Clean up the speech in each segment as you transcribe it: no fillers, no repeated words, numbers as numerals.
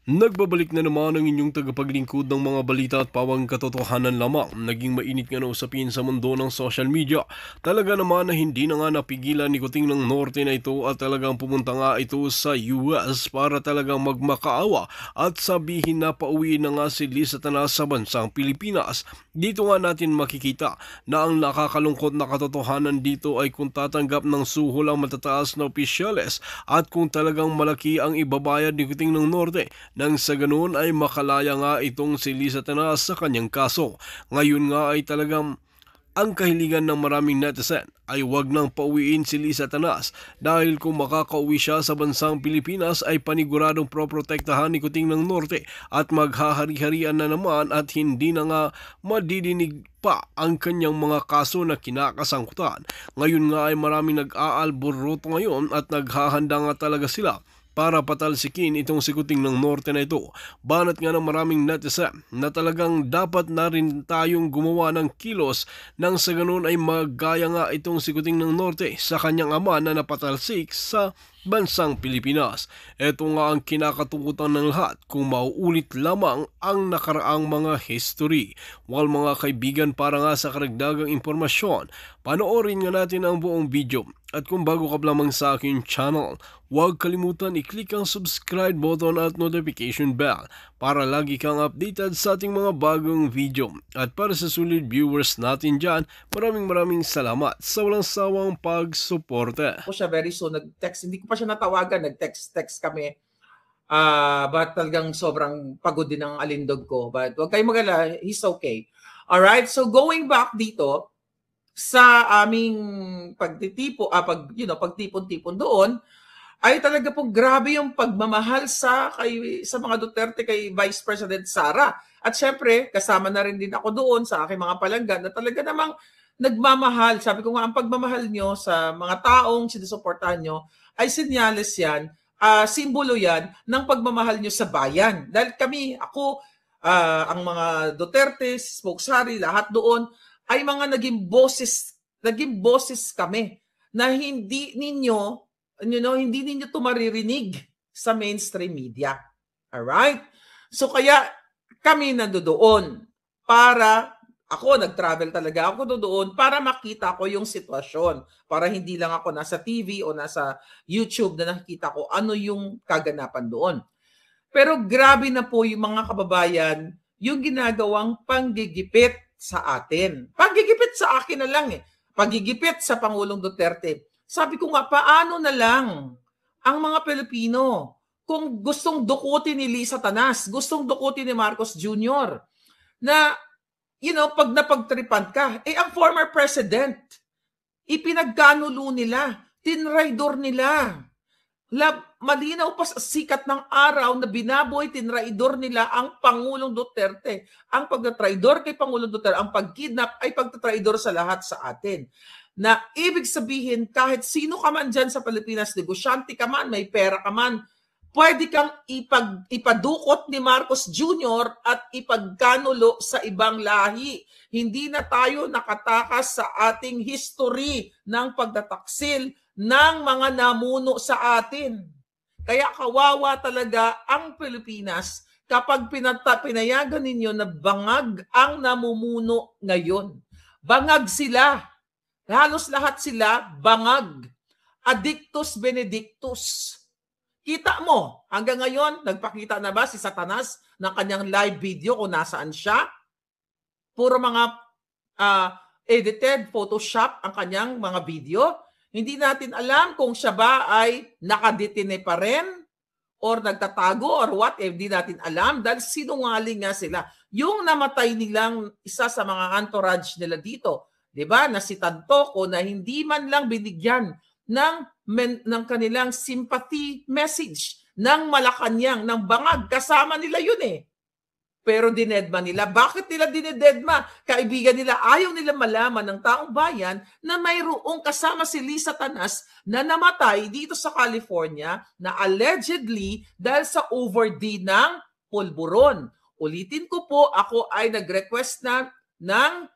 Nagbabalik na naman ang inyong tagapaglingkod ng mga balita at pawang katotohanan lamang. Naging mainit nga na usapin sa mundo ng social media. Talaga naman na hindi na nga napigilan ni Kuting ng Norte na ito at talagang pumunta nga ito sa US para talagang magmakaawa at sabihin na pauwi na nga si Liz Satanas sa bansang Pilipinas. Dito nga natin makikita na ang nakakalungkot na katotohanan dito ay kung tatanggap ng suhol ang matataas na opisyales at kung talagang malaki ang ibabayad ni Kuting ng Norte nang sa ganoon ay makalaya nga itong si Liz Satanas sa kanyang kaso. Ngayon nga ay talagang ang kahilingan ng maraming netizen ay wag nang pauwiin si Liz Satanas dahil kung makakauwi siya sa bansang Pilipinas ay paniguradong proprotektahan ni Kuting ng Norte at maghahari-harian na naman at hindi na nga madidinig pa ang kanyang mga kaso na kinakasangkutan. Ngayon nga ay maraming nag-aalboroto ngayon at naghahanda nga talaga sila para patalsikin itong si Kuting ng Norte na ito. Banat nga ng maraming netizen na talagang dapat na rin tayong gumawa ng kilos nang sa ganun ay magaya nga itong si Kuting ng Norte sa kanyang ama na napatalsik sa bansang Pilipinas. Ito nga ang kinakatukutan ng lahat kung mauulit lamang ang nakaraang mga history. While mga kaibigan, para nga sa karagdagang impormasyon, panoorin nga natin ang buong video. At kung bago ka lamang sa aking channel, huwag kalimutan i-click ang subscribe button at notification bell para lagi kang updated sa ating mga bagong video. At para sa sulit viewers natin dyan, maraming salamat sa walang sawang pagsuporta. Ako siya very soon, nag-text, hindi ko pa siya natawagan, nag-text kami. But talagang sobrang pagod din ang alindog ko. But huwag kayong mag-alala, he's okay. Alright, so going back dito, sa aming pagtipon-tipon doon, ay talaga po grabe yung pagmamahal sa mga Duterte kay Vice President Sara. At syempre, kasama na rin din ako doon sa aking mga palanggan na talaga namang nagmamahal. Sabi ko nga, ang pagmamahal nyo sa mga taong sinusuportahan nyo ay senyales yan, simbolo yan ng pagmamahal nyo sa bayan. Dahil ako, ang mga Duterte, Spokesari, lahat doon, ay mga naging boses kami na hindi ninyo ito maririnig sa mainstream media. Alright? So kaya kami nandoon para nag-travel talaga ako doon para makita ko yung sitwasyon. Para hindi lang ako nasa TV o nasa YouTube na nakikita ko ano yung kaganapan doon. Pero grabe na po yung mga kababayan yung ginagawang panggigipit sa atin. Panggigipit sa akin na lang Panggigipit sa Pangulong Duterte. Sabi ko nga, paano na lang ang mga Pilipino kung gustong dukutin ni Liz Satanas, gustong dukutin ni Marcos Jr. na, pag napagtripan ka, ang former president, ipinagkanulo nila, tinraidor nila. Malinaw pa sa sikat ng araw na binaboy, tinraidor nila ang Pangulong Duterte. Ang pagtatraidor kay Pangulong Duterte, ang pagkidnap ay pagtatraidor sa lahat sa atin. Na ibig sabihin, kahit sino ka man dyan sa Pilipinas, negosyante ka man, may pera ka man, pwede kang ipadukot ni Marcos Jr. at ipagkanulo sa ibang lahi. Hindi na tayo nakatakas sa ating history ng pagtataksil ng mga namuno sa atin. Kaya kawawa talaga ang Pilipinas kapag pinayagan ninyo na bangag ang namumuno ngayon. Bangag sila. Halos lahat sila bangag. Addictus benedictus. Kita mo, hanggang ngayon, nagpakita na ba si Satanas ng kanyang live video kung nasaan siya? Puro mga edited, Photoshop ang kanyang mga video. Hindi natin alam kung siya ba ay nakadetine pa rin or nagtatago or what, hindi natin alam dahil sinungaling nga sila. Yung namatay nilang isa sa mga entourage nila dito, di ba, na si Tantoco na hindi man lang binigyan ng kanilang sympathy message ng Malacanang, ng bangag, kasama nila yun Pero dinedma nila. Bakit nila dinedma? Kaibigan nila, ayaw nila malaman ng taong bayan na mayroong kasama si Liz Satanas na namatay dito sa California na allegedly dahil sa over-D ng pulburon. Ulitin ko po, ako ay nag-request na ng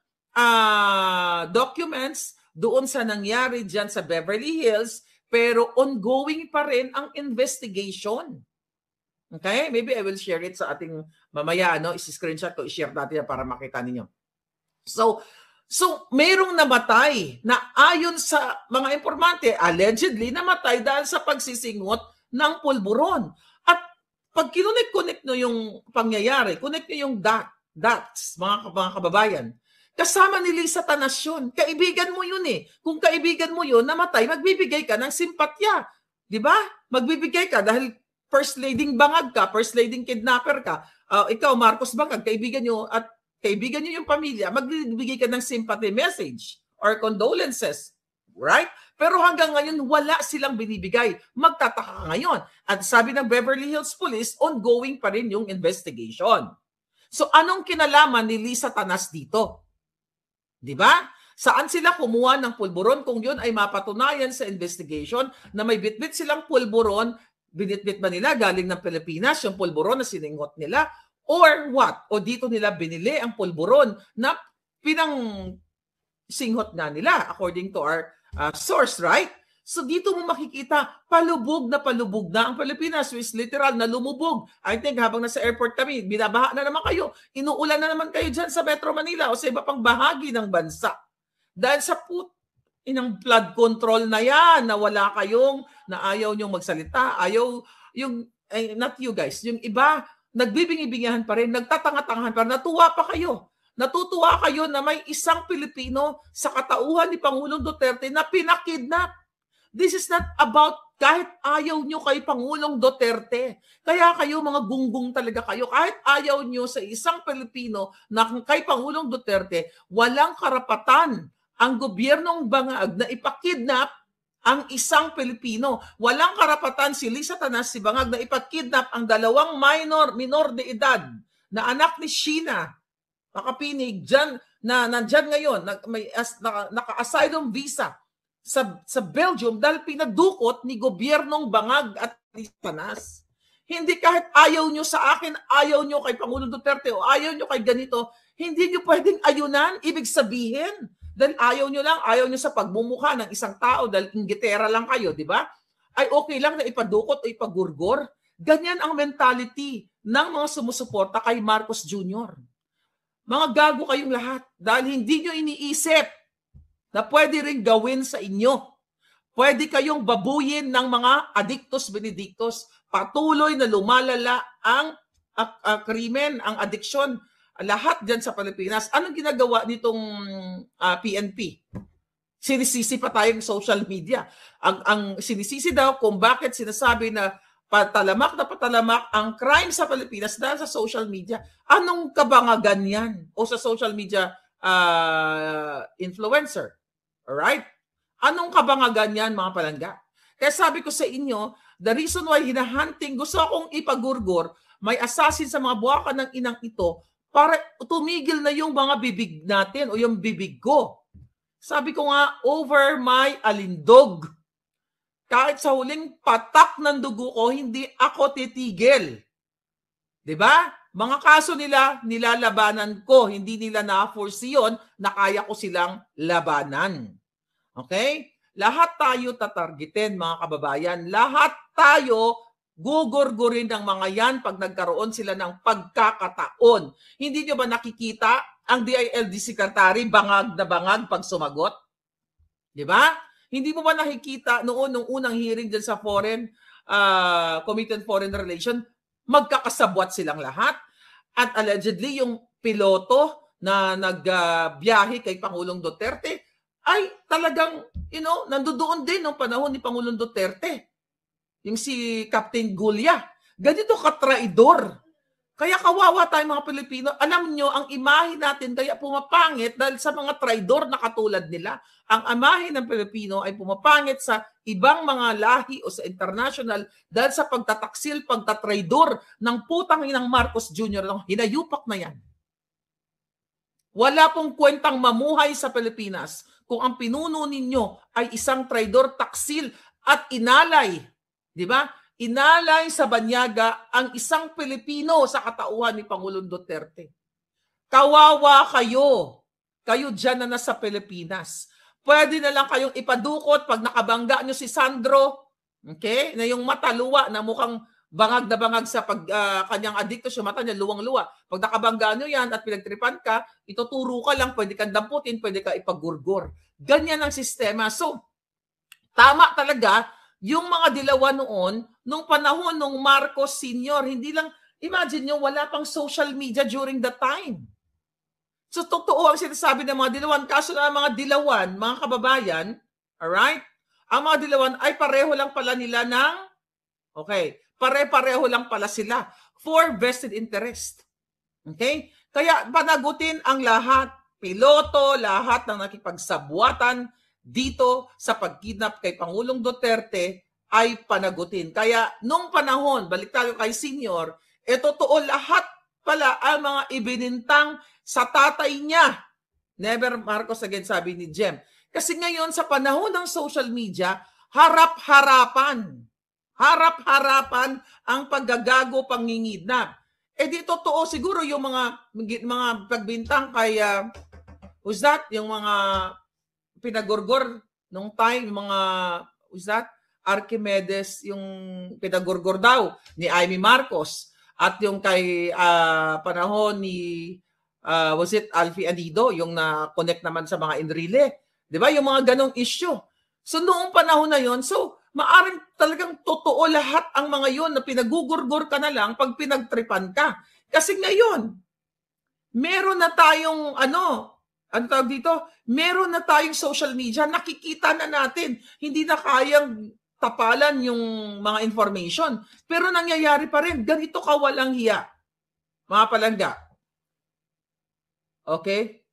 documents doon sa nangyari dyan sa Beverly Hills, pero ongoing pa rin ang investigation. Okay? Maybe I will share it sa ating mamaya, no? I-screenshot ko, i-share natin yan para makita ninyo. So mayroong namatay na ayon sa mga informante, allegedly namatay dahil sa pagsisingot ng pulburon. At pag kinunik-connect nyo yung pangyayari, connect nyo yung dots, mga kababayan, kasama ni Lisa Tanas yun. Kaibigan mo yun eh. Kung kaibigan mo yun, namatay, magbibigay ka ng simpatya. Di ba? Magbibigay ka dahil first lading bangag ka, first lading kidnapper ka. Ikaw, Marcos Bangag, kaibigan nyo at kaibigan nyo yung pamilya, magbibigay ka ng sympathy message or condolences. Right? Pero hanggang ngayon, wala silang binibigay. Magtataka ka ngayon. At sabi ng Beverly Hills Police, ongoing pa rin yung investigation. So anong kinalaman ni Lisa Tanas dito? Di ba? Saan sila kumuha ng pulburon kung yun ay mapatunayan sa investigation na may bitbit silang pulburon, binitbit ba nila galing ng Pilipinas, yung pulburon na siningot nila, or what? O dito nila binili ang pulburon na singhot nga nila according to our source, right? So dito mo makikita, palubog na ang Pilipinas, which literal na lumubog. I think habang nasa airport kami, binabaha na naman kayo, inuulan na naman kayo dyan sa Metro Manila o sa iba pang bahagi ng bansa. Dahil sa inang flood control na yan, na wala kayong, na ayaw nyong magsalita, ayaw, not you guys, yung iba, nagbibingi-bingihan pa rin, nagtatanga-tangahan pa rin, natuwa pa kayo. Natutuwa kayo na may isang Pilipino sa katauhan ni Pangulong Duterte na pinakidnap. This is not about kahit ayaw nyo kay Pangulong Duterte. Kaya kayo mga gunggong talaga kayo. Kahit ayaw nyo sa isang Pilipino na kay Pangulong Duterte, walang karapatan ang gobyernong bangag na ipakidnap ang isang Pilipino. Walang karapatan si Lisa Tanas, si Bangag, na ipakidnap ang dalawang minor de edad na anak ni Sheena Makapinig dyan, na nandyan ngayon, naka-asylum visa sa Belgium dahil pinadukot ni gobyernong Bangag at Lisa Tanas. Hindi kahit ayaw nyo sa akin, ayaw nyo kay Pangulong Duterte o ayaw nyo kay ganito, hindi nyo pwedeng ayunan. Ibig sabihin, dahil ayaw nyo sa pagmumukha ng isang tao dahil inggitera lang kayo, di ba? Ay okay lang na ipadukot o ipagurgor. Ganyan ang mentality ng mga sumusuporta kay Marcos Jr. Mga gago kayong lahat dahil hindi nyo iniisip na pwede rin gawin sa inyo. Pwede kayong babuyin ng mga addictus benedictus. Patuloy na lumalala ang krimen, ang addiction. Lahat dyan sa Pilipinas. Anong ginagawa nitong PNP? Sinisisi pa tayong social media. Ang sinisisi daw kung bakit sinasabi na patalamak ang crime sa Pilipinas dahil sa social media. Anong kabangagan yan? O sa social media influencer? Alright? Anong kabangagan yan, mga palangga? Kaya sabi ko sa inyo, the reason why hinahunting, gusto akong ipagurgor, may assassin sa mga buwakan ng inang ito para tumigil na yung mga bibig natin o yung bibig ko. Sabi ko nga, over my alindog. Kahit sa huling patak ng dugo ko, hindi ako titigil. Diba? Mga kaso nila, nilalabanan ko. Hindi nila na-foresee yun na kaya ko silang labanan. Okay? Lahat tayo tatargetin, mga kababayan. Lahat tayo gugurgurin ng mga yan pag nagkaroon sila ng pagkakataon. Hindi nyo ba nakikita ang DILG Secretary bangag na bangag pag sumagot? Diba? Hindi mo ba nakikita nung unang hearing dyan sa Committee on Foreign Relations, magkakasabwat silang lahat? At allegedly, yung piloto na nagbiyahe kay Pangulong Duterte ay talagang, nandoon din noong panahon ni Pangulong Duterte. Yung si Captain Gulya. Ganito katraidor. Kaya kawawa tayo mga Pilipino. Alam nyo, ang imahe natin kaya pumapangit dahil sa mga traidor na katulad nila. Ang imahe ng Pilipino ay pumapangit sa ibang mga lahi o sa international dahil sa pagtataksil, pagtatraidor ng putang inang Marcos Jr. Hinayupak na yan. Wala pong kwentang mamuhay sa Pilipinas kung ang pinuno ninyo ay isang traidor, taksil at inalay. Di ba? Inalay sa banyaga ang isang Pilipino sa katauhan ni Pangulong Duterte. Kawawa kayo. Kayo dyan na nasa Pilipinas. Pwede na lang kayong ipadukot pag nakabangga nyo si Sandro, okay, na yung mataluwa na mukhang bangag na bangag sa kanyang adiktos, yung mata niya luwang-luwa. Pag nakabangga nyo yan at pinagtripan ka, ituturo ka lang, pwede kang damputin, pwede ka ipagurgur. Ganyan ang sistema. So, tama talaga yung mga dilawan noon, nung panahon nung Marcos Sr., hindi lang, imagine nyo, wala pang social media during that time. So, totoo ang sinasabi ng mga dilawan. Kaso na mga dilawan, mga kababayan, alright? Ang mga dilawan ay pareho lang pala nila ng, okay, pare-pareho lang pala sila for vested interest. Okay? Kaya panagutin ang lahat, piloto, lahat ng nakipagsabuatan dito sa pagkidnap kay Pangulong Duterte ay panagutin. Kaya nung panahon, balik tayo kay Senior, totoo lahat pala ang mga ibinintang sa tatay niya. Never Marcos again, sabi ni Jem. Kasi ngayon sa panahon ng social media, harap-harapan ang paggagago, pangingidnap. Di totoo siguro yung mga pagbintang kay who's that? Yung mga pinagorgor nung time, yung mga who's that? Archimedes, yung pinagorgor daw ni Amy Marcos, at yung kay panahon ni was it Alfie Anido, yung na-connect naman sa mga Enrile. 'Di ba? Yung mga ganong issue. So noong panahon na yon, so maaring talagang totoo lahat ang mga yon na pinagugurgur ka na lang pag pinagtripan ka. Kasi ngayon, meron na tayong ano tawag dito? Meron na tayong social media, nakikita na natin. Hindi na kayang tapalan yung mga information. Pero nangyayari pa rin. Ganito kawalang hiya, mga palangga. Okay?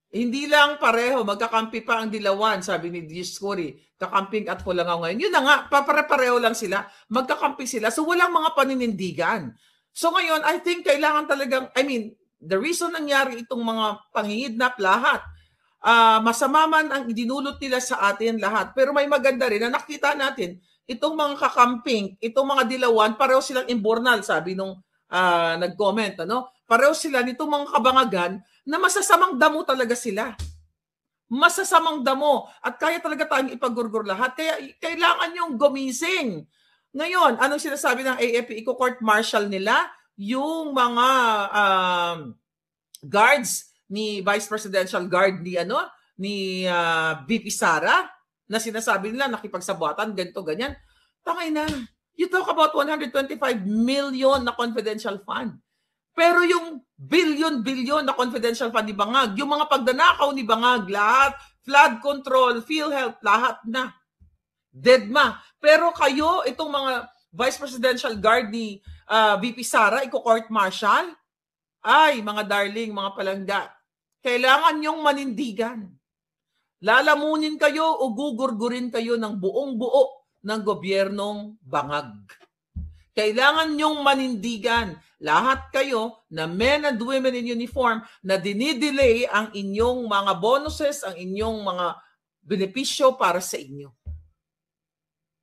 Hindi lang pareho, magkakampi pa ang dilawan, sabi ni Discovery. Kakamping at Pulangaw ngayon. Yun na nga, pare-pareho lang sila. Magkakampi sila. So walang mga paninindigan. So ngayon, I think kailangan talagang, the reason nangyari itong mga pangingidnap lahat, masama man ang dinulot nila sa atin lahat. Pero may maganda rin na nakita natin, itong mga kakamping, itong mga dilawan, pareho silang imbornal, sabi nung nag-comment, ano? Pareho sila nitong mga kabangagan na masasamang damo talaga sila. Masasamang damo. At kaya talaga tayong ipagurgur lahat. Kaya kailangan yung gumising. Ngayon, anong sinasabi ng AFP? Iko-court martial nila yung mga guards ni Vice Presidential Guard ni VP Sara, na sinasabi nila nakipagsabuatan, ganito, ganyan. Tangay na. You talk about 125 million na confidential fund. Pero yung billion na confidential fund ni Bangag, yung mga pagdanakaw ni Bangag, lahat, flood control, PhilHealth, lahat na. Deadma. Pero kayo, itong mga Vice Presidential Guard ni VP Sara, iko-court martial, ay, mga darling, mga palangga, kailangan yung manindigan. Lalamunin kayo o gugurgurin kayo ng buong-buo ng gobyernong Bangag. Kailangan nyong manindigan. Lahat kayo na men and women in uniform na dinidelay ang inyong mga bonuses, ang inyong mga benepisyo para sa inyo.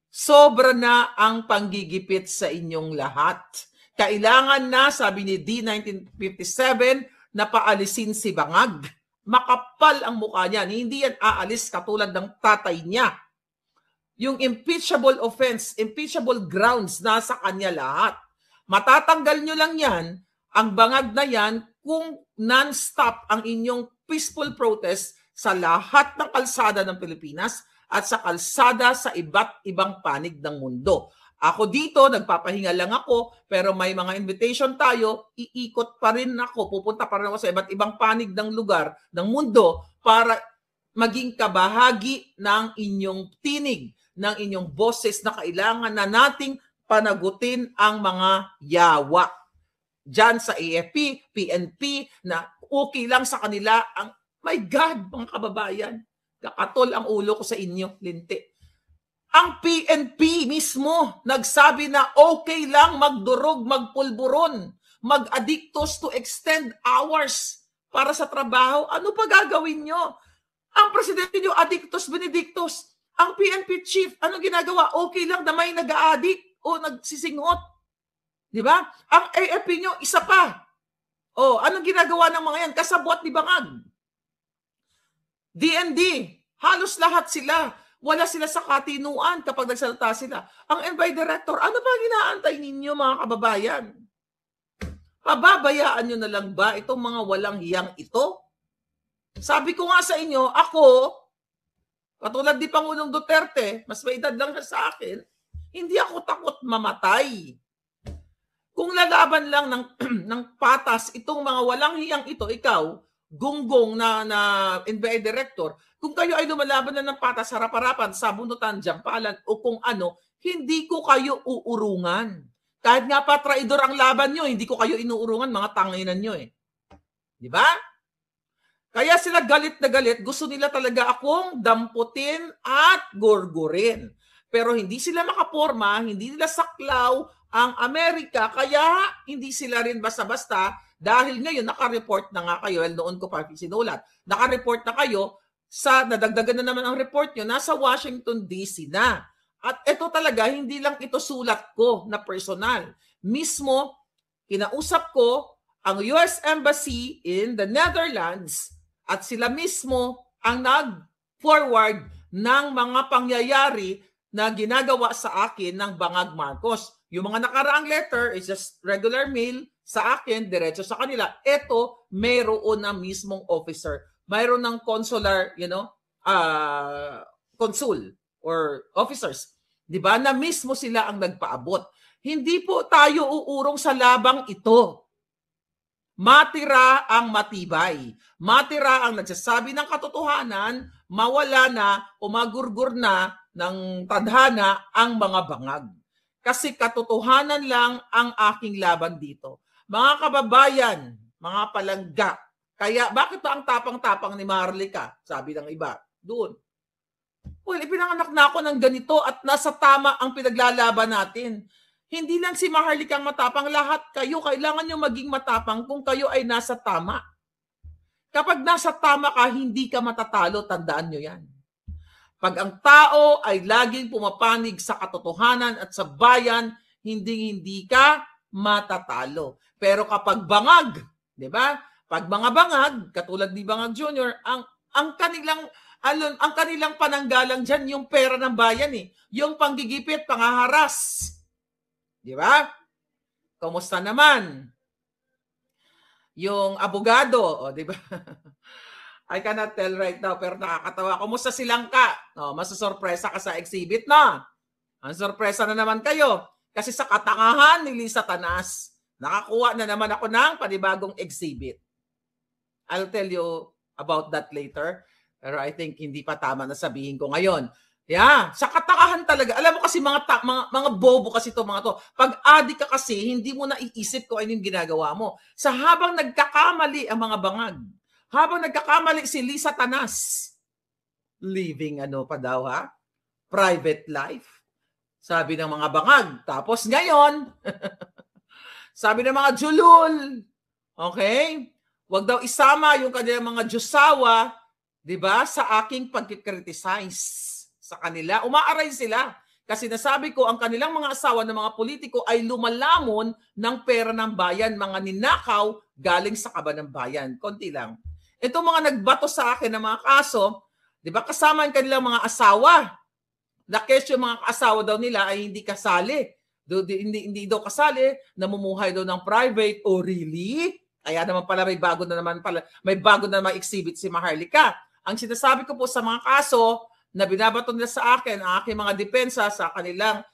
Sobra na ang panggigipit sa inyong lahat. Kailangan na, sabi ni D1957, na paalisin si Bangag. Makapal ang mukha niya. Hindi yan aalis katulad ng tatay niya. Yung impeachable offense, impeachable grounds, nasa kanya lahat. Matatanggal nyo lang yan, ang Bangag na yan, kung non-stop ang inyong peaceful protest sa lahat ng kalsada ng Pilipinas at sa kalsada sa iba't ibang panig ng mundo. Ako dito, nagpapahinga lang ako, pero may mga invitation tayo, iikot pa rin ako, pupunta pa rin ako sa iba't ibang panig ng lugar, ng mundo, para maging kabahagi ng inyong tinig, ng inyong boses na kailangan na nating panagutin ang mga yawa. Diyan sa AFP, PNP, na okay lang sa kanila ang, my God, mga kababayan, kakatol ang ulo ko sa inyo, linti. Ang PNP mismo nagsabi na okay lang magdurog, magpulburon, mag-addictos to extend hours para sa trabaho. Ano pa gagawin nyo? Ang presidente nyo, addictos benedictus. Ang PNP chief, ano ginagawa? Okay lang na may nag-a-addict o nagsisingot. Di ba? Ang AFP nyo, isa pa. O, anong ginagawa ng mga yan? Kasabwat ni Bangag. DND, halos lahat sila. Wala sila sa katinuan kapag nagsalita sila. Ang NBI director, ano ba ginaantay ninyo mga kababayan? Pababayaan nyo na lang ba itong mga walang hiyang ito? Sabi ko nga sa inyo, ako, katulad ni Pangulong Duterte, mas may edad lang siya sa akin, hindi ako takot mamatay. Kung lalaban lang ng patas itong mga walang hiyang ito, ikaw, gunggong na NBI director, kung kayo ay lumalaban na ng patas, harap-harapan, sabunutan, jampalan, o kung ano, hindi ko kayo uurungan. Kahit nga pa traidor ang laban nyo, hindi ko kayo inuurungan, mga tanginan nyo eh. Di ba? Kaya sila galit na galit, gusto nila talaga akong damputin at gurgurin. Pero hindi sila makaporma, hindi nila saklaw ang Amerika, kaya hindi sila rin basta-basta dahil ngayon naka-report na nga kayo, noon ko pa sinulat, naka-report na kayo sa nadagdagan na naman ang report nyo, nasa Washington DC na. At ito talaga, hindi lang ito sulat ko na personal. Mismo, kinausap ko ang US Embassy in the Netherlands at sila mismo ang nag-forward ng mga pangyayari na ginagawa sa akin ng Bangag Marcos. Yung mga nakaraang letter is just regular mail sa akin, diretso sa kanila. Ito, mayroon na mismong officer. Mayroon ng consular, consul or officers. Di ba? Na mismo sila ang nagpaabot. Hindi po tayo uurong sa labang ito. Matira ang matibay. Matira ang nagsasabi ng katotohanan, mawala na o magurgur na ng tadhana ang mga bangag. Kasi katotohanan lang ang aking laban dito. Mga kababayan, mga palangga, kaya bakit pa ang tapang-tapang ni Maharlika? Sabi ng iba, doon. Well, ipinanganak na ako ng ganito at nasa tama ang pinaglalaban natin. Hindi lang si Maharlika ang matapang, lahat kayo, kailangan nyo maging matapang kung kayo ay nasa tama. Kapag nasa tama ka, hindi ka matatalo, tandaan nyo yan. Pag ang tao ay laging pumapanig sa katotohanan at sa bayan, hindi ka matatalo. Pero kapag bangag, di ba? Pag mga bangag, katulad ni Bangag Jr., ang kanilang pananggalang dyan, yung pera ng bayan eh. Yung panggigipit, pangaharas. Di ba? Kumusta naman? Yung abogado, di ba? I cannot tell right now, pero nakakatawa. Kumusta si Langka? Masasorpresa ka sa exhibit na. Ang sorpresa na naman kayo. Kasi sa katangahan ni Lisa Tanas, nakakuha na naman ako ng panibagong exhibit. I'll tell you about that later. Pero I think hindi pa tama na sabihin ko ngayon. Yeah, sa katakahan talaga. Alam mo kasi mga bobo kasi to mga to. Pag adik ka kasi, hindi mo na iisip kung ano yung ginagawa mo. Sa habang nagkakamali ang mga bangag, habang nagkakamali si Lisa Tanas, living pa daw ha? Private life. Sabi ng mga bangag. Tapos ngayon, sabi ng mga julul, okay? Huwag daw isama yung kanilang mga Diyosawa, di ba, sa aking pagkikriticize sa kanila. Umaaray sila. Kasi nasabi ko, ang kanilang mga asawa ng mga politiko ay lumalamon ng pera ng bayan, mga ninakaw galing sa kaba ng bayan. Konti lang. Ito mga nagbato sa akin ng mga kaso, di ba, kasama ang kanilang mga asawa. Na case yung mga asawa daw nila ay hindi kasali. Hindi daw kasali, namumuhay daw ng private. Oh, really? Kaya naman pala may bago na naman exhibit si Maharlika. Ang sinasabi ko po sa mga kaso na binabato nila sa akin, ang aking mga depensa sa kanilang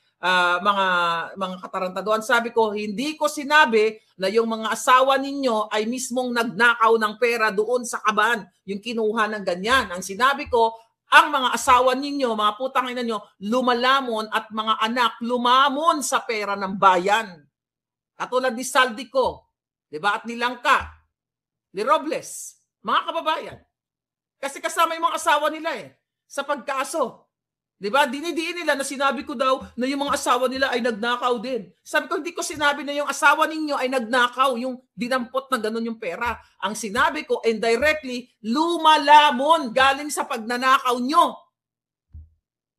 mga katarantaduan, sabi ko, hindi ko sinabi na yung mga asawa ninyo ay mismong nagnakaw ng pera doon sa kaban, yung kinuha ng ganyan. Ang sinabi ko, ang mga asawa ninyo, mga putang ina nyo, lumalamon at mga anak lumamon sa pera ng bayan. Katulad ni Saldico, di ba? At ni Langka, ni Robles, mga kababayan. Kasi kasama yung mga asawa nila sa pagkaso. Di ba? Dinidiin nila na sinabi ko daw na yung mga asawa nila ay nagnakaw din. Sabi ko, hindi ko sinabi na yung asawa ninyo ay nagnakaw, yung dinampot na ganun yung pera. Ang sinabi ko, indirectly, lumalamon galing sa pagnanakaw nyo.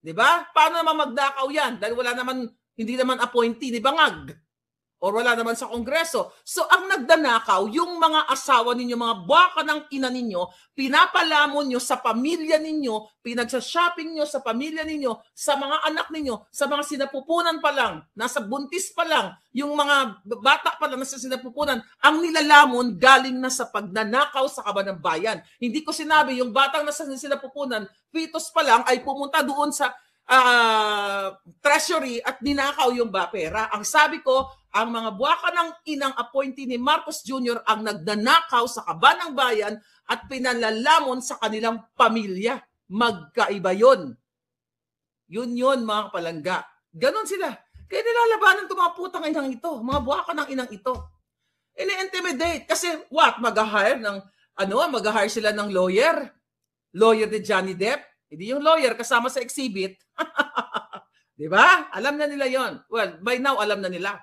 Di ba? Paano naman magnakaw yan? Dahil wala naman, hindi naman appointee ni Bangag. or wala naman sa Kongreso. So ang nagdanakaw, yung mga asawa ninyo, mga baka ng ina ninyo, pinapalamon nyo sa pamilya ninyo, pinagsa-shopping nyo sa pamilya ninyo, sa mga anak ninyo, sa mga sinapupunan pa lang, nasa buntis pa lang, yung mga bata pa lang nasa sinapupunan, ang nilalamon galing na sa pagnanakaw sa kaban ng bayan. Hindi ko sinabi yung batang nasa sinapupunan, fetus pa lang ay pumunta doon sa treasury at ninakaw yung pera. Ang sabi ko, ang mga buwaka ng inang appointee ni Marcos Jr. ang nagdanakaw sa kaban ng bayan at pinalalamon sa kanilang pamilya. Magkaiba yun. Yun mga palangga. Ganon sila. Kaya nilalabanan itong mga putang inang ito, mga buwaka ng inang ito. Ini-intimidate. Kasi mag-hire sila ng lawyer. Lawyer ni Johnny Depp. Hindi yung lawyer kasama sa exhibit. Di ba? Alam na nila yon. Well, by now, alam na nila.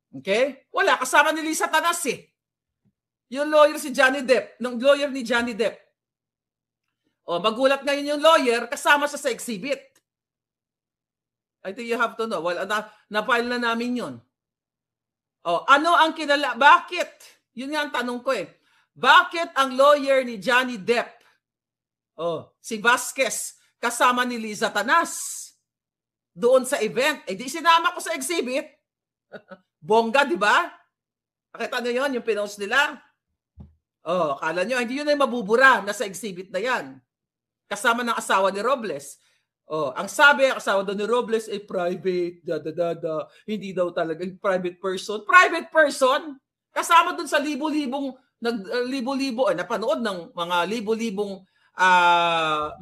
Okay? Wala, kasama ni Lisa Tanas eh. Yung lawyer si Johnny Depp, ng lawyer ni Johnny Depp. O, magulat ngayon yung lawyer, kasama siya sa exhibit. I think you have to know. Well, na-file na namin yun. O, ano ang bakit? Yun nga ang tanong ko eh. Bakit ang lawyer ni Johnny Depp, si Vasquez, kasama ni Liza Tanas doon sa event? Eh di sinama ko sa exhibit. Bongga, di ba? Nakita nyo yun, yung pinost nila. Akala nyo, hindi yun ay mabubura. Nasa exhibit na yan. Kasama ng asawa ni Robles. Ang sabi, asawa daw ni Robles ay private, hindi daw talaga private person. Private person? Kasama dun sa libo-libong, napanood ng mga libo-libong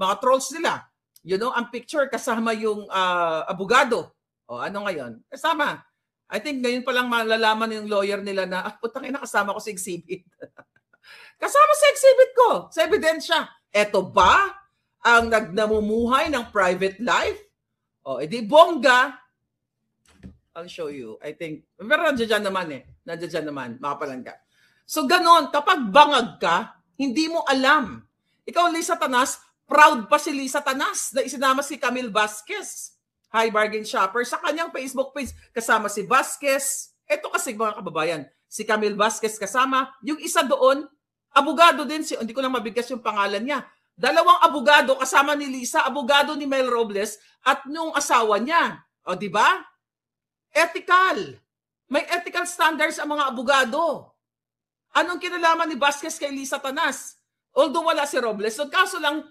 mga trolls nila. You know, ang picture kasama yung abogado. Ano ngayon? Kasama. I think ngayon pa lang malalaman yung lawyer nila na, putang ina, kasama ko sa exhibit. Kasama sa exhibit ko, sa ebidensya. Eto ba ang nagnamumuhay ng private life? Edi bongga. I'll show you. I think, pero nandiyan naman Nandiyan naman, mga palangga. So ganon, kapag bangag ka, hindi mo alam. Ikaw, Lisa Tanas, proud pa si Lisa Tanas na isinama si Camille Vasquez, high bargain shopper, sa kanyang Facebook page. Kasama si Vasquez. Ito kasi mga kababayan, si Camille Vasquez kasama. Yung isa doon, abogado din, hindi ko lang mabigkas yung pangalan niya. Dalawang abogado kasama ni Lisa, abogado ni Mel Robles at nung asawa niya. Di ba? Ethical. May ethical standards ang mga abogado. Anong kinalaman ni Vasquez kay Lisa Tanas? Although wala si Robles, so kaso lang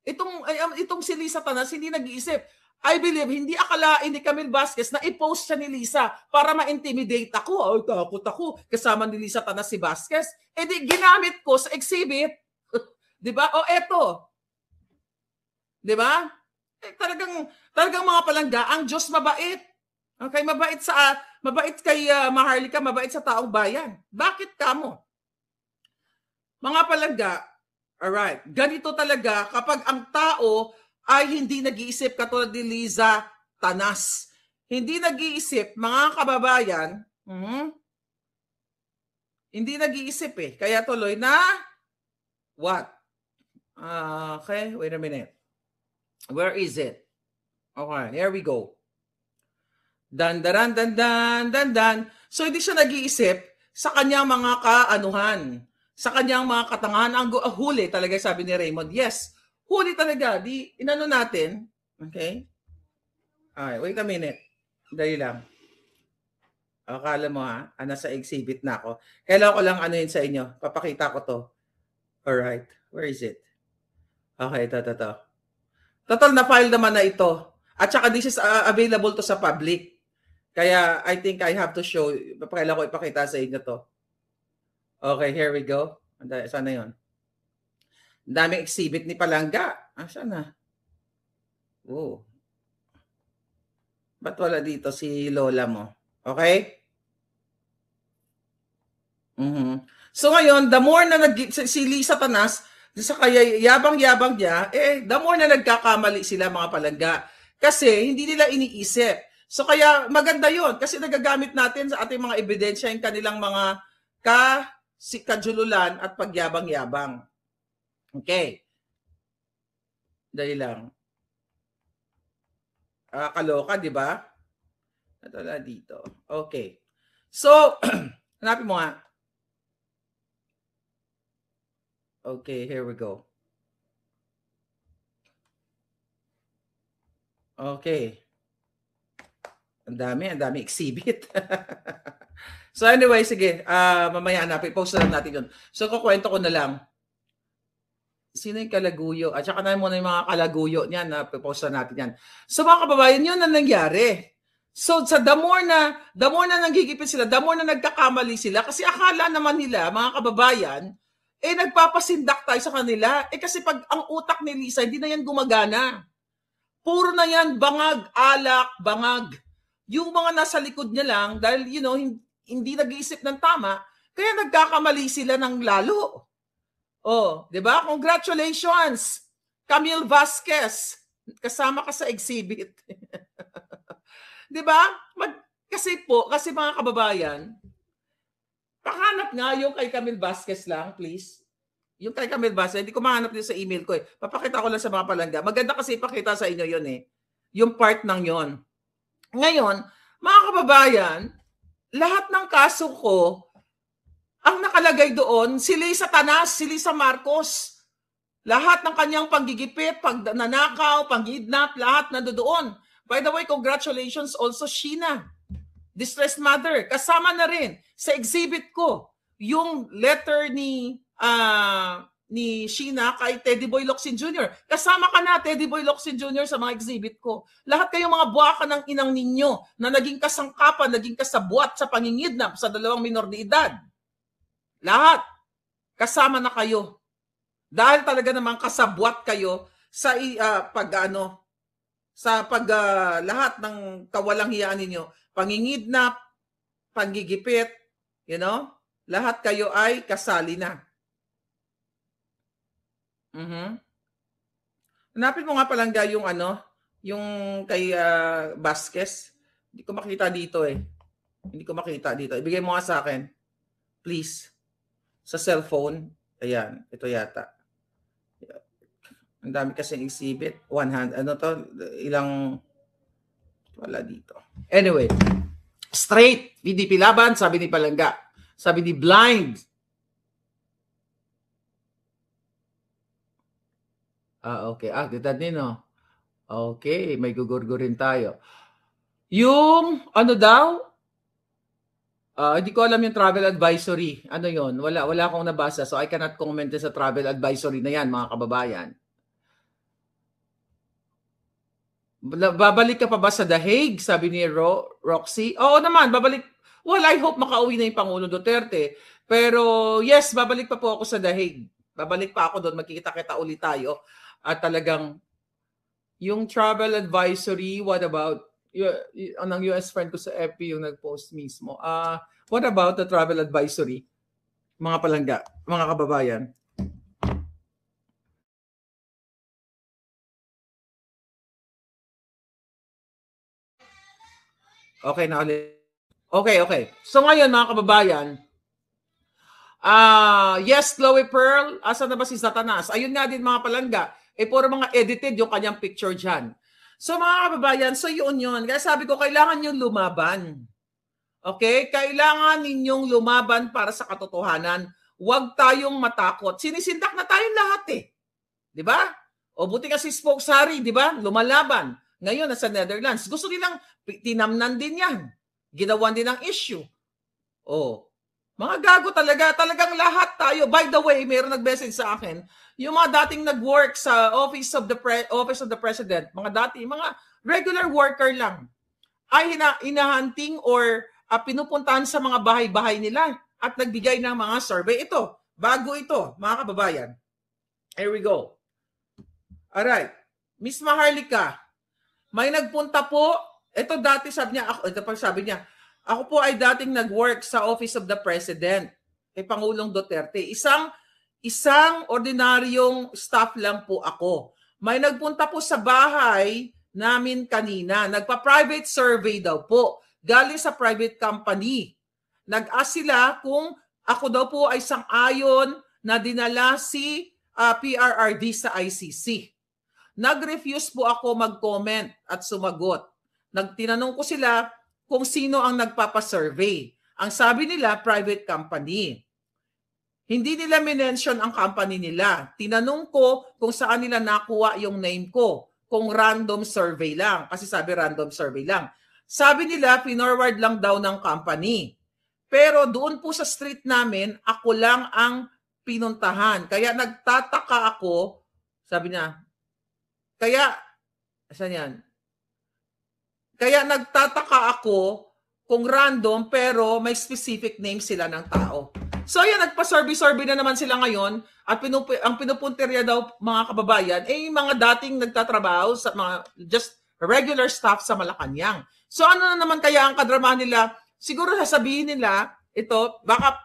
itong si Lisa Tanas hindi nag-iisip. I believe hindi akalain ni Camille Vasquez na i-post siya ni Lisa para ma-intimidate ako. Takot ako kasama ni Lisa Tanas si Vasquez. Di ginamit ko sa exhibit. 'Di ba? Eto. 'Di ba? Talagang mga palangga, ang Diyos mabait. Okay, mabait kay Maharlika, mabait sa taong bayan. Bakit kamo? Mga palangga, alright, ganito talaga kapag ang tao ay hindi nag-iisip katulad ni Liza Tanas. Hindi nag-iisip, mga kababayan, hindi nag-iisip eh. Kaya tuloy na, what? Okay, wait a minute. Where is it? Okay, here we go. Dan. So hindi siya nag-iisip sa kanyang mga kaanuhan, sa kanyang mga katangahan. Ang huli talaga, sabi ni Raymond. Yes, huli talaga. Di inano natin. Okay? Okay, wait a minute. Dali lang. Akala mo nasa exhibit na ako. Kailangan ko lang yun sa inyo. Papakita ko to. Alright. Where is it? Okay, ito. Total na file naman na ito. At saka this is available to sa public. Kaya I think I have to show. Kailangan ko ipakita sa inyo to. Okay, here we go. Saan na yun? Ang daming exhibit ni Palangga. Saan na? Ba't wala dito si Lola mo? Okay? So ngayon, the more na si Lisa Tanas, sa kaya yabang-yabang niya, the more na nagkakamali sila mga Palangga. Kasi hindi nila iniisip. So kaya maganda yon kasi nagagamit natin sa ating mga ebidensya yung kanilang mga kajululan at pagyabang-yabang. Okay. Dali lang. Kaloka, di ba? At wala dito. Okay. So, hanapin mo nga. Okay, here we go. Okay. Ang dami exhibit. So anyway, sige. Mamaya hanapin. Post na lang natin yun. So, kukwento ko na lang. Sino yung kalaguyo? At saka na muna yung mga kalaguyo niyan na post na natin yan. So mga kababayan, yun ang nangyari. So sa the more na nanggigipit sila, the more na nagkakamali sila kasi akala naman nila, mga kababayan, nagpapasindak tayo sa kanila. Kasi pag ang utak ni Lisa, hindi na yan gumagana. Puro na yan bangag, alak, bangag. Yung mga nasa likod niya lang, dahil hindi nag-iisip ng tama, kaya nagkakamali sila ng lalo. Oh, 'di ba? Congratulations, Camille Vasquez. Kasama ka sa exhibit. 'Di ba? Kasi mga kababayan, pahanap nga yung kay Camille Vasquez lang, please. Yung kay Camille Vasquez, hindi ko mahanap din sa email ko eh. Papakita ko lang sa mga palangga. Maganda kasi ipakita sa inyo yun eh. Yung part ng yon. Ngayon, mga kababayan, lahat ng kaso ko, ang nakalagay doon, si Lisa Tanas, si Lisa Marcos. Lahat ng kanyang panggigipit, pagnanakaw, panggidnap, lahat na doon. By the way, congratulations also Sheena, distressed mother. Kasama na rin sa exhibit ko yung letter ni Sheena kay Teddy Boy Locsin Jr. Kasama ka na, Teddy Boy Locsin Jr. sa mga exhibit ko. Lahat kayong mga buwaka ng inang ninyo na naging kasangkapan, naging kasabwat sa pangingidnap sa 2 minor de edad. Lahat, kasama na kayo. Dahil talaga namang kasabwat kayo sa lahat ng kawalang hiyaan ninyo. Pangingidnap, panggigipit, lahat kayo ay kasali na. Hanapin mo nga palangga yung yung kay Vasquez. Hindi ko makita dito eh. Ibigay mo nga sa akin. Please. Sa cellphone. Ayan, ito yata. Ang dami kasing exhibit. Wala dito. Anyway. Straight. PDP laban, sabi ni Palangga. Sabi ni Blind. Okay. Ditad nino. Okay, may gugurgurin tayo. Yung, daw? Hindi ko alam yung travel advisory. Ano yon? Wala akong nabasa. So I cannot comment sa travel advisory na yan, mga kababayan. Babalik ka pa ba sa The Hague? Sabi ni Roxy. Oo naman, babalik. Well, I hope makauwi na yung Pangulong Duterte. Pero yes, babalik pa po ako sa The Hague. Babalik pa ako doon. Magkikita-kita ulit tayo. At talagang yung travel advisory, what about ng US friend ko sa FB yung nag-post mismo. What about the travel advisory? Mga palangga, mga kababayan. Okay na ulit. Okay. So ngayon mga kababayan, yes, Chloe Pearl, asa na ba si Satanas? Ayun nga din mga palangga, puro mga edited yung kanyang picture dyan. So mga kababayan, so yun. Kaya sabi ko, kailangan nyo lumaban. Okay? Kailangan ninyong lumaban para sa katotohanan. Huwag tayong matakot. Sinisindak na tayong lahat eh. Di ba? O buti kasi Spokes Harry, di ba? Lumalaban. Ngayon, nasa Netherlands. Gusto nilang tinamnan din yan. Ginawan din ang issue. Mga gago talaga. Talagang lahat tayo. By the way, mayroon nag-message sa akin. Yung mga dating nag-work sa Office of the President, mga regular worker lang, ay hinahunting or pinupuntahan sa mga bahay-bahay nila at nagbigay ng mga survey. Bago ito, mga kababayan. Here we go. Alright. Miss Maharlika, may nagpunta po, ito dati sabi niya, ako po ay dating nag-work sa Office of the President kay Pangulong Duterte. Isang ordinaryong staff lang po ako. May nagpunta po sa bahay namin kanina. Nagpa-private survey daw po. Galing sa private company. Nag-ask sila kung ako daw po ay sang-ayon na dinala si PRRD sa ICC. Nag-refuse po ako mag-comment at sumagot. Tinanong ko sila kung sino ang nagpapasurvey. Ang sabi nila, private company. Hindi nila minention ang company nila. Tinanong ko kung saan nila nakuha yung name ko. Kung random survey lang. Kasi sabi random survey lang. Sabi nila, pinorward lang daw ng company. Pero doon po sa street namin, ako lang ang pinuntahan. Kaya nagtataka ako, sabi niya, saan yan? Kaya nagtataka ako kung random pero may specific name sila ng tao. So yan, nagpa-survey na naman sila ngayon at ang pinupuntirya daw mga kababayan mga dating nagtatrabaho sa mga just regular staff sa Malacanang. So ano na naman kaya ang kadrama nila? Siguro sasabihin nila ito, baka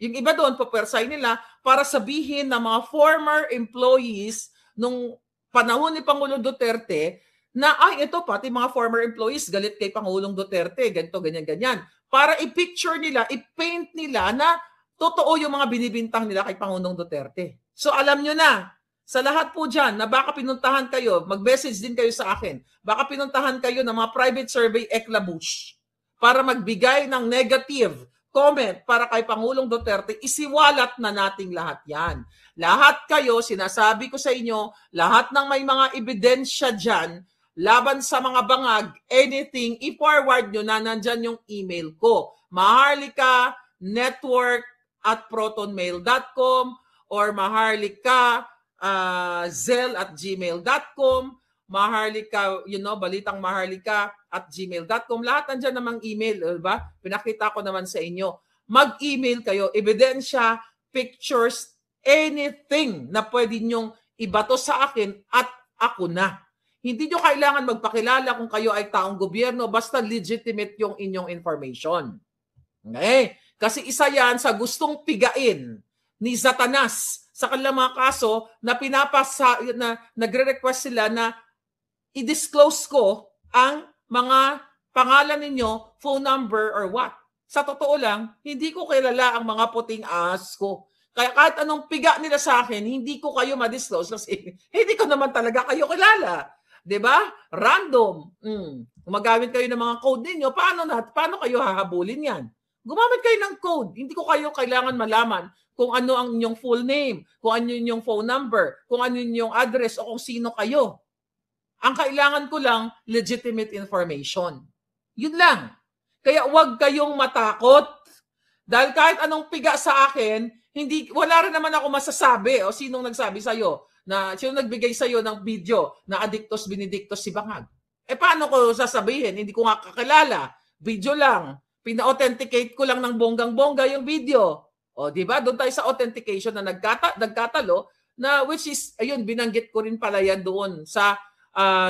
yung iba doon papersay nila para sabihin ng mga former employees nung panahon ni Pangulong Duterte na ito pati mga former employees galit kay Pangulong Duterte, ganito, ganyan. Para i-picture nila, i-paint nila na totoo yung mga binibintang nila kay Pangulong Duterte. So alam nyo na, sa lahat po dyan na baka pinuntahan kayo, mag-message din kayo sa akin, baka pinuntahan kayo ng mga private survey eklabush para magbigay ng negative comment para kay Pangulong Duterte, isiwalat na nating lahat yan. Lahat kayo, sinasabi ko sa inyo, lahat ng may mga ebidensya dyan, laban sa mga bangag, anything, i-forward nyo na nandyan yung email ko. maharlika.network@protonmail.com or maharlika@zell@gmail.com, maharlika, balitang maharlika@gmail.com. Lahat nandyan namang email, diba? Pinakita ko naman sa inyo. Mag-email kayo, ebidensya, pictures, anything na pwede nyong ibato sa akin at ako na. Hindi nyo kailangan magpakilala kung kayo ay taong gobyerno, basta legitimate yung inyong information. Okay? Kasi isa yan sa gustong pigain ni Satanas sa kanilang mga kaso na nagre-request sila na i-disclose ko ang mga pangalan ninyo, phone number, or what. Sa totoo lang, hindi ko kilala ang mga puting ahas ko. Kaya kahit anong piga nila sa akin, hindi ko kayo ma-disclose kasi hindi ko naman talaga kayo kilala. 'Di ba? Random. Gumagamit kayo ng mga code ninyo, paano kayo hahabulin 'yan? Gumamit kayo ng code. Hindi ko kayo kailangan malaman kung ano ang inyong full name, kung ano yung phone number, kung ano yung address o kung sino kayo. Ang kailangan ko lang legitimate information. Yun lang. Kaya huwag kayong matakot. Dahil kahit anong piga sa akin, wala rin naman ako masasabi o sinong nagsabi sa'yo na sino nagbigay sa'yo ng video na Adictos Benedictos si Bangag. Paano ko sasabihin? Hindi ko nga kakilala. Video lang. Pina-authenticate ko lang ng bonggang-bongga yung video. O, di ba? Doon tayo sa authentication na nagkatalo na which is, ayun, binanggit ko rin pala yan doon sa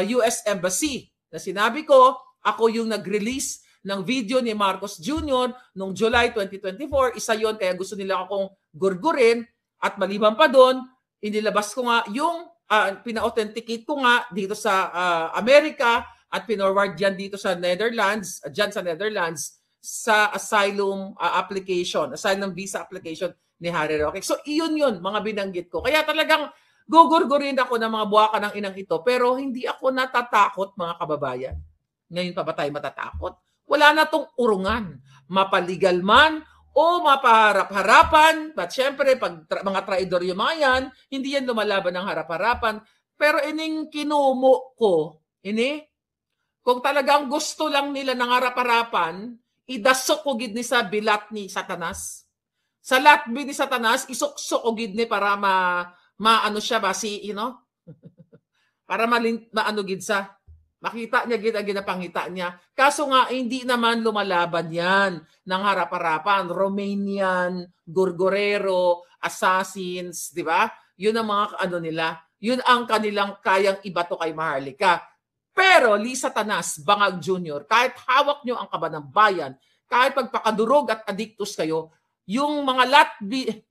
US Embassy. Na sinabi ko, ako yung nag-release ng video ni Marcos Jr. noong July 2024. Isa yon kaya gusto nila akong gurgurin at maliban pa doon, inilabas ko nga yung pina-authenticate ko nga dito sa Amerika at pinorward yan dito sa Netherlands, dyan sa Netherlands, sa asylum application, asylum visa application ni Harry Roque. So, iyon yun, mga binanggit ko. Kaya talagang gugurgurin ako ng mga buwaka ng inang ito, pero hindi ako natatakot, mga kababayan. Ngayon pa ba tayo matatakot? Wala na tong urungan. Mapaligal man o mapaharap-harapan. But syempre, pag mga traidor yung mga yan, hindi yan lumalaban ng harap-harapan. Pero ining kinumo ko, kung talagang gusto lang nila ng harap-harapan, idasok ko gid ni sa bilat ni Satanas. Sa latbi ni Satanas, isuksok ko gid ni para maano siya ba para maano gid sa makita niya gid ang ginapangita niya. Kaso nga hindi naman lumalaban yan ng harap-harapan. Romanian, Gorgorero, assassins, di ba? Yun ang mga nila. Yun ang kanilang kayang ibato kay Maharlika. Pero Lee Satanas, Bangag Jr., kahit hawak nyo ang kaban ng bayan, kahit pagpakadurog at adiktos kayo, yung mga latbi,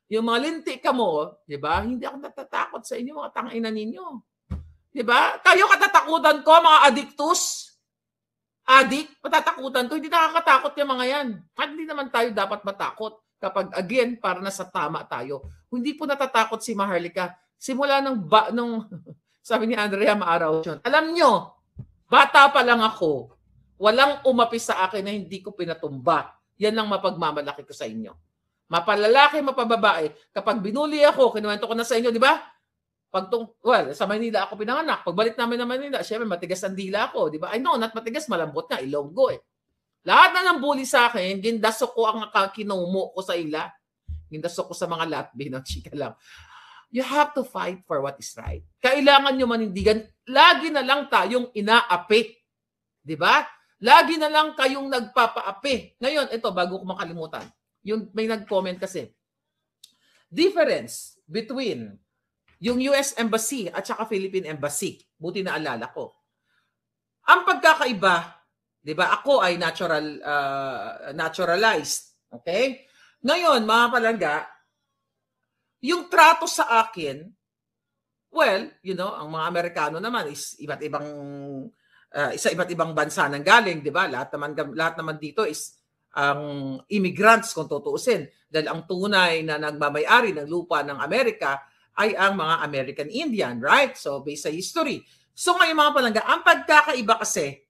yung mga linti ka mo, di ba? Hindi ako natatakot sa inyo, mga tangina ninyo. Diba? Kayo katatakutan ko, mga adiktus. Adik, matatakutan ko. Hindi nakakatakot yung mga yan. At hindi naman tayo dapat matakot kapag, again, para nasa tama tayo. Hindi po natatakot si Maharlika. Simula nung sabi ni Andrea Maaraw, alam nyo, bata pa lang ako, Walang umapi sa akin na hindi ko pinatumba. Yan lang mapagmamalaki ko sa inyo. Mapalalaki, mapababae. Kapag binuli ako, kinuwento ko na sa inyo, di ba? Sa Manila ako pinanganak. Pagbalik namin na Manila, syempre matigas ang dila ko, di ba? I know, not matigas, malambot nga, Ilonggo eh. Lahat na ng bully sa akin, gindasok ko ang kinumo ko sa ila. Gindasok ko sa mga latbi ng chika lang. You have to fight for what is right. Kailangan nyo manindigan. Lagi na lang tayong inaapi. Di ba? Lagi na lang kayong nagpapaapi. Ngayon, ito, bago ko makalimutan. May nag-comment kasi. Difference between yung US Embassy at saka Philippine Embassy. Buti na alala ko. Ang pagkakaiba, di ba, ako ay naturalized. Okay? Ngayon, mga palangga, yung trato sa akin, well, ang mga Amerikano naman is iba't ibang bansa nang galing, di ba? Lahat naman dito is ang immigrants kung tutuusin. Dahil ang tunay na nagmamay-ari ng lupa ng Amerika ay ang mga American Indian, right? So, based sa history. So, ngayon mga palangga, ang pagkakaiba kasi,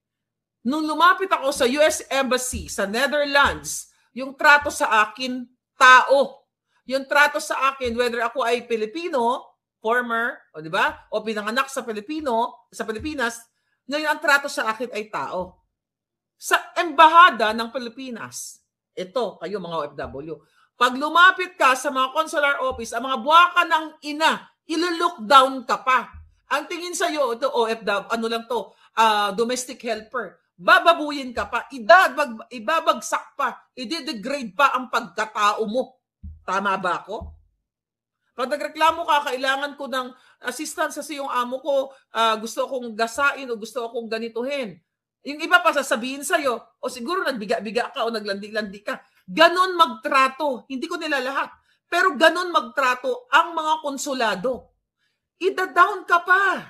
nung lumapit ako sa US Embassy sa Netherlands, yung trato sa akin, tao. Yung trato sa akin, whether ako ay Pilipino, former, o di ba? O pinanganak sa Pilipinas, ngayon ang trato sa akin ay tao. Sa embahada ng Pilipinas, ito, kayo mga OFW, pag lumapit ka sa mga consular office, ang mga buwaka ng ina, ilo-look down ka pa. Ang tingin sa'yo, ito OFW, domestic helper, bababuyin ka pa, ibabagsak pa, i-degrade pa ang pagkatao mo. Tama ba ako? Pag nagreklamo ka, kailangan ko ng assistance kasi yung amo ko gusto akong gasain o gusto akong ganituhin. Yung iba pa sasabihin sa'yo, o siguro nagbiga-biga ka o naglandi-landi ka. Ganon magtrato. Hindi ko nila lahat. Pero ganon magtrato ang mga konsulado. Ida-down ka pa.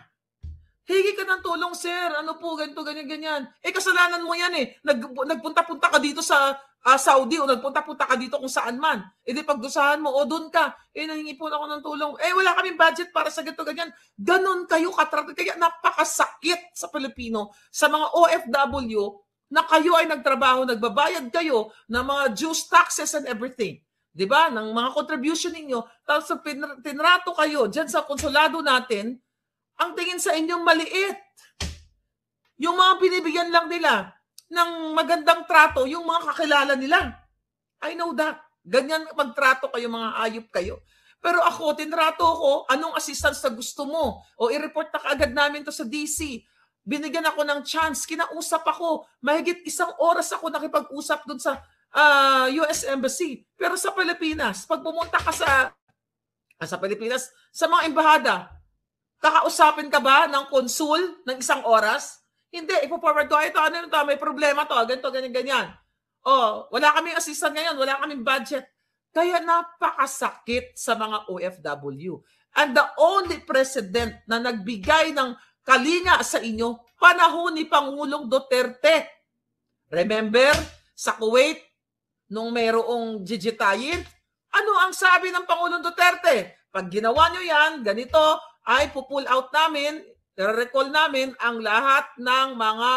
Higi ka ng tulong, sir. Ano po, ganito, ganyan. Kasalanan mo yan eh. Nagpunta-punta ka dito sa Saudi o nagpunta-punta ka dito kung saan man. Di pagdusahan mo, doon ka. Nahingi po ako ng tulong. Wala kaming budget para sa ganito, ganyan. Ganon kayo katrato. Kaya napakasakit sa Pilipino, sa mga OFW, na kayo ay nagtrabaho, nagbabayad kayo ng mga dues, taxes, and everything. Di ba? Ng mga contribution ninyo. Tapos tinrato kayo dyan sa konsulado natin, ang tingin sa inyong maliit. Yung mga binibigyan lang nila ng magandang trato, yung mga kakilala nila. I know that. Ganyan magtrato kayo, mga ayop kayo. Pero ako, tinrato ko, anong assistance na gusto mo? O i-report na kaagad namin to sa DC. Binigyan ako ng chance, kinausap ako. Mahigit 1 oras ako nakipag-usap dun sa US Embassy. Pero sa Pilipinas, pag pumunta ka sa Pilipinas, sa mga embahada, kakausapin ka ba ng konsul ng 1 oras? Hindi, ipo-forward ko, ito, may problema to, ganito, ganyan. Wala kaming assistant ngayon, wala kaming budget. Kaya napakasakit sa mga OFW. And the only president na nagbigay ng kalinga sa inyo, panahon ni Pangulong Duterte. Remember, sa Kuwait, nung mayroong jijitayin, ano ang sabi ng Pangulong Duterte? Pag ginawa nyo yan, ganito, ay pull out namin, recall namin ang lahat ng mga